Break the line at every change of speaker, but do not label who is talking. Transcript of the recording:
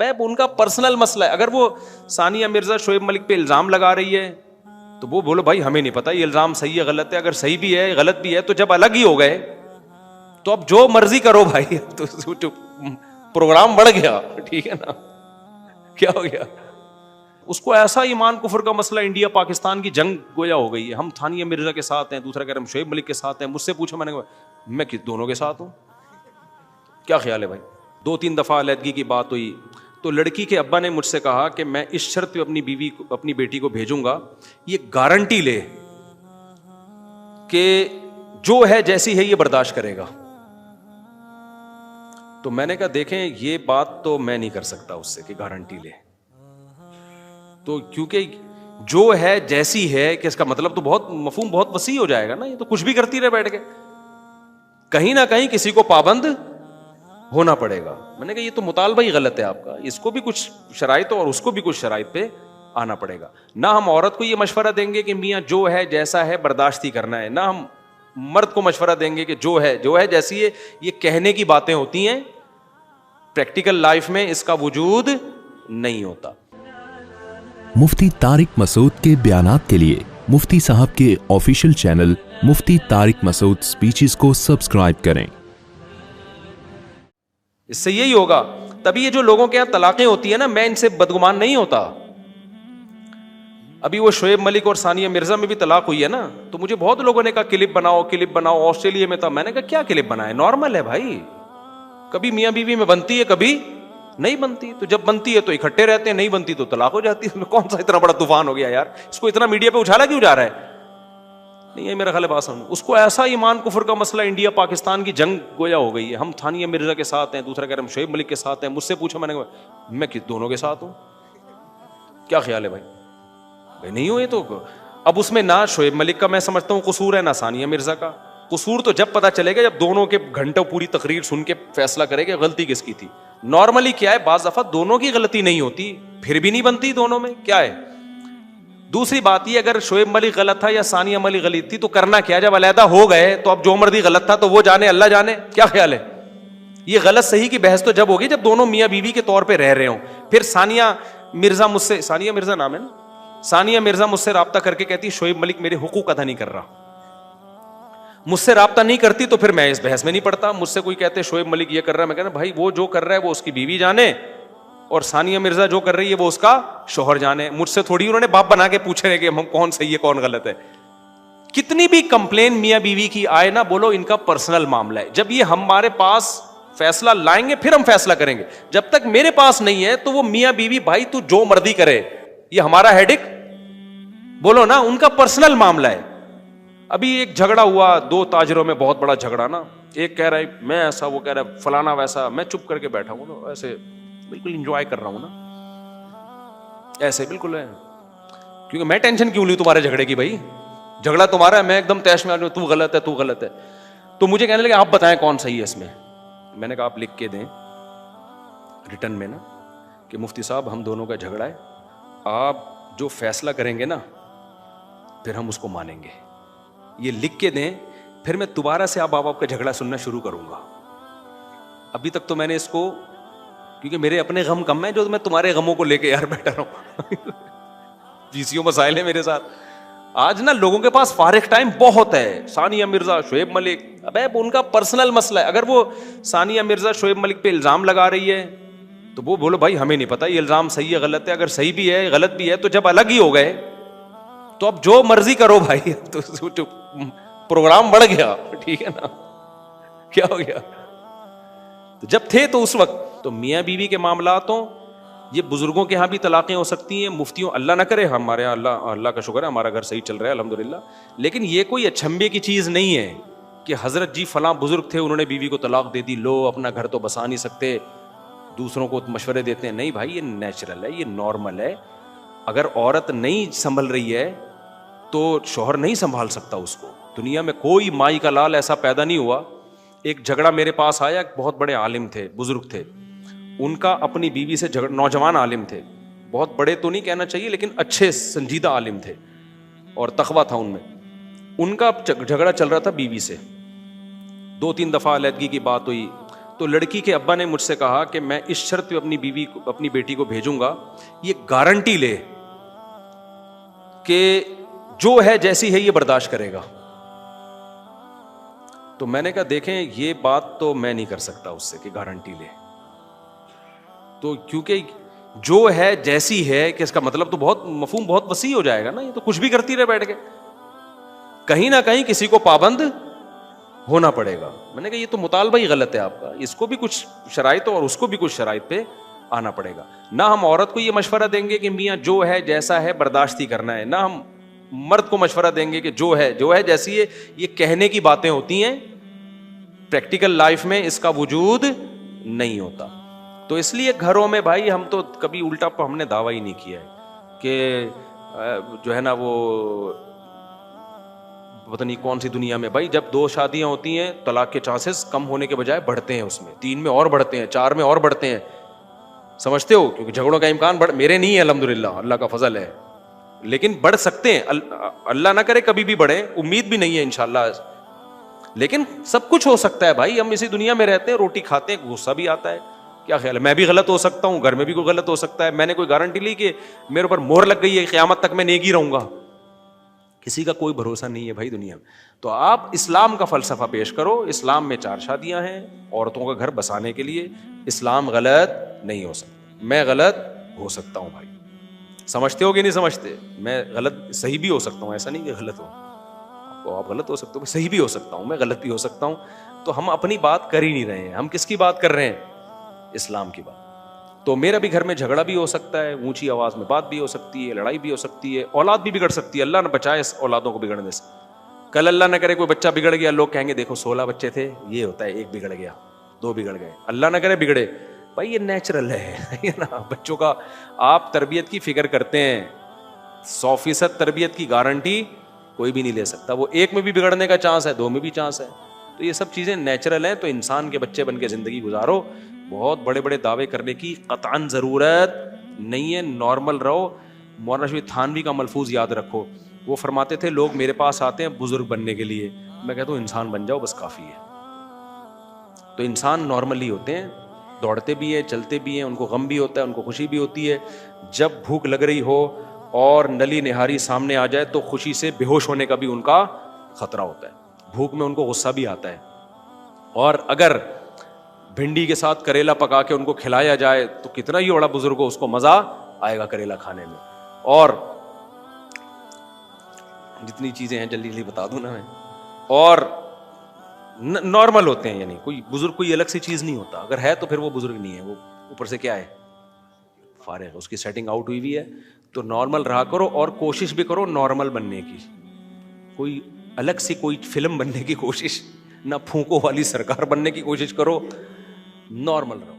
ان کا پرسنل مسئلہ ہے. اگر وہ ثانیہ مرزا شعیب ملک پہ الزام لگا رہی ہے تو وہ بولو بھائی ہمیں نہیں پتا یہ الزام صحیح ہے غلط ہے. اگر صحیح بھی ہے غلط بھی ہے تو جب الگ ہی ہو گئے تو اب جو مرضی کرو بھائی. تو پروگرام بڑھ گیا, ٹھیک ہے نا, کیا ہو گیا. اس کو ایسا ایمان کفر کا مسئلہ انڈیا پاکستان کی جنگ گویا ہو گئی ہے. ہم ثانیہ مرزا کے ساتھ ہیں, دوسرا کہہ رہے ہم شعیب ملک کے ساتھ ہیں. مجھ سے پوچھا میں نے کہا میں دونوں کے ساتھ ہوں. کیا خیال ہے بھائی. 2-3 دفعہ علیحدگی کی بات ہوئی تو لڑکی کے ابا نے مجھ سے کہا کہ میں اس شرط پہ اپنی بیٹی کو بھیجوں گا, یہ گارنٹی لے کہ جو ہے جیسی ہے یہ برداشت کرے گا. تو میں نے کہا دیکھیں یہ بات تو میں نہیں کر سکتا اس سے کہ گارنٹی لے, تو کیونکہ جو ہے جیسی ہے کہ اس کا مطلب تو بہت مفہوم بہت وسیع ہو جائے گا نا. یہ تو کچھ بھی کرتی رہے بیٹھ کے, کہیں نہ کہیں کسی کو پابند ہونا پڑے گا. میں نے کہا یہ تو مطالبہ ہی غلط ہے آپ کا, اس کو بھی کچھ شرائط اور اس کو بھی کچھ شرائط پہ آنا پڑے گا. نہ ہم عورت کو یہ مشورہ دیں گے کہ میاں جو ہے جیسا ہے برداشت ہی کرنا ہے, نہ ہم مرد کو مشورہ دیں گے کہ جو ہے جیسی ہے. یہ کہنے کی باتیں ہوتی ہیں, پریکٹیکل لائف میں اس کا وجود نہیں ہوتا.
مفتی طارق مسعود کے بیانات کے لیے مفتی صاحب کے آفیشیل چینل مفتی طارق مسعود سپیچز کو سبسکرائب کریں.
اس سے یہی ہوگا. تبھی یہ جو لوگوں کے یہاں طلاقیں ہوتی ہیں نا, میں ان سے بدگمان نہیں ہوتا. ابھی وہ شعیب ملک اور ثانیہ مرزا میں بھی طلاق ہوئی ہے نا, تو مجھے بہت لوگوں نے کہا کلپ بناؤ. آسٹریلیا میں تھا, میں نے کہا کیا کلپ بنائے, نارمل ہے بھائی, کبھی میاں بیوی میں بنتی ہے کبھی نہیں بنتی. تو جب بنتی ہے تو اکٹھے رہتے ہیں, نہیں بنتی تو طلاق ہو جاتی ہے. کون سا اتنا بڑا طوفان ہو گیا یار, اس کو اتنا میڈیا پہ اچھالا کیوں جا رہا ہے. نہیں ہے میرا خیال بات سمجھ. اس کو ایسا ایمان کفر کا مسئلہ انڈیا پاکستان کی جنگ گویا ہو گئی ہے. ہم ثانیہ مرزا کے ساتھ ہیں, دوسرا کہہ رہے ہم شعیب ملک کے ساتھ ہیں. مجھ سے پوچھا میں نے کہا میں دونوں کے ساتھ ہوں. کیا خیال ہے بھائی. نہیں ہوئے تو اب اس میں نہ شعیب ملک کا میں سمجھتا ہوں قصور ہے, نہ ثانیہ مرزا کا قصور. تو جب پتا چلے گا جب دونوں کے گھنٹوں پوری تقریر سن کے فیصلہ کرے گا غلطی کس کی تھی. نارملی کیا ہے, بعض دفعہ دونوں کی غلطی نہیں ہوتی, پھر بھی نہیں بنتی دونوں میں, کیا ہے. دوسری بات یہ, اگر شعیب ملک غلط تھا یا ثانیہ ملک غلط تھی تو کرنا کیا, جب علیحدہ ہو گئے تو اب جو مرضی غلط تھا تو وہ جانے, اللہ جانے. کیا خیال ہے. یہ غلط صحیح کی بحث تو جب ہوگی جب دونوں میاں بیوی کے طور پہ رہ رہے ہوں. پھر ثانیہ مرزا مجھ سے, ثانیہ مرزا نام ہے نا, ثانیہ مرزا مجھ سے رابطہ کر کے کہتی شعیب ملک میرے حقوق ادا نہیں کر رہا. مجھ سے رابطہ نہیں کرتی تو پھر میں اس بحث میں نہیں پڑتا. مجھ سے کوئی کہتے شعیب ملک یہ کر رہا ہے, میں کہنا بھائی وہ جو کر رہا ہے وہ اس کی بیوی جانے, اور ثانیہ مرزا جو کر رہی ہے وہ اس کا شوہر جانے. مجھ سے تھوڑی انہوں نے باپ بنا کے پوچھ رہے کہ ہم کون صحیح ہے کون غلط ہے. کتنی بھی کمپلین میاں بیوی کی آئے نا, بولو ان کا پرسنل معاملہ ہے. جب یہ ہمارے پاس فیصلہ لائیں گے پھر ہم فیصلہ کریں گے. جب تک میرے پاس نہیں ہے تو وہ میاں بیوی بھائی تو جو مرضی کرے, یہ ہمارا ہیڈک بولو نا, ان کا پرسنل معاملہ ہے. ابھی ایک جھگڑا ہوا 2 تاجروں میں, بہت بڑا جھگڑا نا. ایک کہہ رہا ہے میں ایسا, وہ کہہ رہا ہے فلانا ویسا. میں چپ کر کے بیٹھا ہوں نا, ایسے بالکل انجوائے کر رہا ہوں نا, ایسے بالکل ہے. کیونکہ میں ٹینشن کیوں لوں تمہارے جھگڑے کی, بھائی جھگڑا تمہارا ہے, میں ایک دم تیش میں آ جاؤں تو غلط ہے تو غلط ہے. تو مجھے کہنے لگے آپ بتائیں کون صحیح ہے اس میں. میں نے کہا آپ لکھ کے دیں ریٹن میں نا کہ مفتی صاحب ہم دونوں کا جھگڑا ہے, آپ جو فیصلہ کریں گے نا پھر ہم اس کو مانیں گے. یہ لکھ کے دیں, پھر میں دوبارہ سے آپ کا جھگڑا سننا شروع کروں گا. ابھی تک تو میں نے اس کو, کیونکہ میرے اپنے غم کم ہیں جو میں تمہارے غموں کو لے کے یار بیٹھا رہا ہوں. پیسیوں مسائل ہیں میرے ساتھ. آج نا لوگوں کے پاس فارغ ٹائم بہت ہے. ثانیہ مرزا شعیب ملک, ابے ان کا پرسنل مسئلہ ہے. اگر وہ ثانیہ مرزا شعیب ملک پہ الزام لگا رہی ہے تو وہ بولو بھائی ہمیں نہیں پتا یہ الزام صحیح ہے غلط ہے. اگر صحیح بھی ہے غلط بھی ہے تو جب الگ ہی ہو گئے تو اب جو مرضی کرو بھائی. تو پروگرام بڑھ گیا, ٹھیک ہے نا, کیا ہو گیا. تو جب تھے تو اس وقت تو میاں بیوی کے معاملات ہوں, یہ بزرگوں کے ہاں بھی طلاقیں ہو سکتی ہیں, مفتیوں, اللہ نہ کرے, ہمارے یہاں اللہ کا شکر ہے ہمارا گھر صحیح چل رہا ہے الحمدللہ. لیکن یہ کوئی اچھمبے کی چیز نہیں ہے کہ حضرت جی فلاں بزرگ تھے انہوں نے بیوی کو طلاق دے دی, لو اپنا گھر تو بسا نہیں سکتے, دوسروں کو مشورے دیتے ہیں. نہیں بھائی, یہ نیچرل ہے, یہ نارمل ہے. اگر عورت نہیں سنبھل رہی ہے تو شوہر نہیں سنبھال سکتا اس کو. دنیا میں کوئی مائی کا لال ایسا پیدا نہیں ہوا. ایک جھگڑا میرے پاس آیا, ایک بہت بڑے عالم تھے, بزرگ تھے, ان کا اپنی بیوی سے جھگڑا, نوجوان عالم تھے, بہت بڑے تو نہیں کہنا چاہیے لیکن اچھے سنجیدہ عالم تھے اور تقویٰ تھا ان میں. ان کا جھگڑا چل رہا تھا بیوی سے, 2-3 دفعہ علیحدگی کی بات ہوئی تو لڑکی کے ابا نے مجھ سے کہا کہ میں اس شرط پہ اپنی بیوی کو اپنی بیٹی کو بھیجوں گا, یہ گارنٹی لے کہ جو ہے جیسی ہے یہ برداشت کرے گا. تو میں نے کہا دیکھیں یہ بات تو میں نہیں کر سکتا اس سے کہ گارنٹی لے, تو کیونکہ جو ہے جیسی ہے کہ اس کا مطلب تو بہت مفہوم بہت وسیع ہو جائے گا نا, یہ تو کچھ بھی کرتی رہے بیٹھ کے, کہیں نہ کہیں کسی کو پابند ہونا پڑے گا. میں نے کہا یہ تو مطالبہ ہی غلط ہے آپ کا, اس کو بھی کچھ شرائط اور اس کو بھی کچھ شرائط پہ آنا پڑے گا. نہ ہم عورت کو یہ مشورہ دیں گے کہ میاں جو ہے جیسا ہے برداشت ہی کرنا ہے, نہ ہم مرد کو مشورہ دیں گے کہ جو ہے جیسی ہے. یہ کہنے کی باتیں ہوتی ہیں, پریکٹیکل لائف میں اس کا وجود نہیں ہوتا. تو اس لیے گھروں میں بھائی ہم تو کبھی الٹا ہم نے دعویٰ ہی نہیں کیا ہے کہ جو ہے نا وہ پتہ نہیں کون سی دنیا میں بھائی جب 2 شادیاں ہوتی ہیں طلاق کے چانسز کم ہونے کے بجائے بڑھتے ہیں, اس میں 3 میں اور بڑھتے ہیں, 4 میں اور بڑھتے ہیں, سمجھتے ہو, کیونکہ جھگڑوں کا امکان میرے نہیں ہے الحمدللہ, اللہ کا فضل ہے, لیکن بڑھ سکتے ہیں, اللہ نہ کرے کبھی بھی بڑھے, امید بھی نہیں ہے انشاءاللہ, لیکن سب کچھ ہو سکتا ہے بھائی. ہم اسی دنیا میں رہتے ہیں, روٹی کھاتے ہیں, غصہ بھی آتا ہے, کیا خیال ہے, میں بھی غلط ہو سکتا ہوں, گھر میں بھی کوئی غلط ہو سکتا ہے. میں نے کوئی گارنٹی لی کہ میرے اوپر مہر لگ گئی ہے قیامت تک میں نیکی رہوں گا, کسی کا کوئی بھروسہ نہیں ہے بھائی دنیا میں. تو آپ اسلام کا فلسفہ پیش کرو. اسلام میں 4 شادیاں ہیں عورتوں کا گھر بسانے کے لیے. اسلام غلط نہیں ہو سکتا, میں غلط ہو سکتا ہوں بھائی, سمجھتے ہو کہ نہیں سمجھتے, میں غلط صحیح بھی ہو سکتا ہوں, ایسا نہیں کہ غلط ہو, آپ غلط ہو سکتے ہو, صحیح بھی ہو سکتا ہوں, میں غلط بھی ہو سکتا ہوں. تو ہم اپنی بات کر ہی نہیں رہے ہیں, ہم کس کی بات کر رہے ہیں, اسلام کی بات. تو میرا بھی گھر میں جھگڑا بھی ہو سکتا ہے, اونچی آواز میں بات بھی ہو سکتی ہے, لڑائی بھی ہو سکتی ہے, اولاد بھی بگڑ سکتی ہے, اللہ نہ بچائے اس اولادوں کو بگڑنے سے. کل اللہ نہ کرے کوئی بچہ بگڑ گیا, لوگ کہیں گے دیکھو 16 بچے تھے, یہ ہوتا ہے 1 بگڑ گیا, 2 بگڑ گئے, اللہ نہ کرے بگڑے. بھائی یہ نیچرل ہے نا, بچوں کا آپ تربیت کی فکر کرتے ہیں, 100% تربیت کی گارنٹی کوئی بھی نہیں لے سکتا. وہ 1 میں بھی بگڑنے کا چانس ہے, 2 میں بھی چانس ہے. تو یہ سب چیزیں نیچرل ہیں. تو انسان کے بچے بن کے زندگی گزارو, بہت بڑے بڑے دعوے کرنے کی قطعاً ضرورت نہیں ہے, نارمل رہو. مولانا شفیع تھانوی کا ملفوظ یاد رکھو, وہ فرماتے تھے لوگ میرے پاس آتے ہیں بزرگ بننے کے لیے, میں کہتا ہوں انسان بن جاؤ بس کافی ہے. تو انسان نارمل ہی ہوتے ہیں, دوڑتے بھی ہیں, چلتے بھی ہیں, ان کو غم بھی ہوتا ہے, ان کو خوشی بھی ہوتی ہے. جب بھوک لگ رہی ہو اور نلی نہاری سامنے آ جائے تو خوشی سے بے ہوش ہونے کا بھی ان کا خطرہ ہوتا ہے, بھوک میں ان کو غصہ بھی آتا ہے. اور اگر بھنڈی کے ساتھ کریلا پکا کے ان کو کھلایا جائے تو کتنا ہی بڑا بزرگ ہو اس کو مزہ آئے گا کریلا کھانے میں. اور جتنی چیزیں ہیں جلدی جلدی بتا دوں نا میں, اور نارمل ہوتے ہیں, یعنی کوئی بزرگ کوئی الگ سی چیز نہیں ہوتا, اگر ہے تو پھر وہ بزرگ نہیں ہے, وہ اوپر سے کیا ہے فارغ, اس کی سیٹنگ آؤٹ ہوئی ہوئی ہے. تو نارمل رہا کرو اور کوشش بھی کرو نارمل بننے کی, کوئی الگ سی کوئی فلم بننے کی کوشش نہ, پھونکو والی سرکار بننے کی کوشش کرو, نارمل رہو.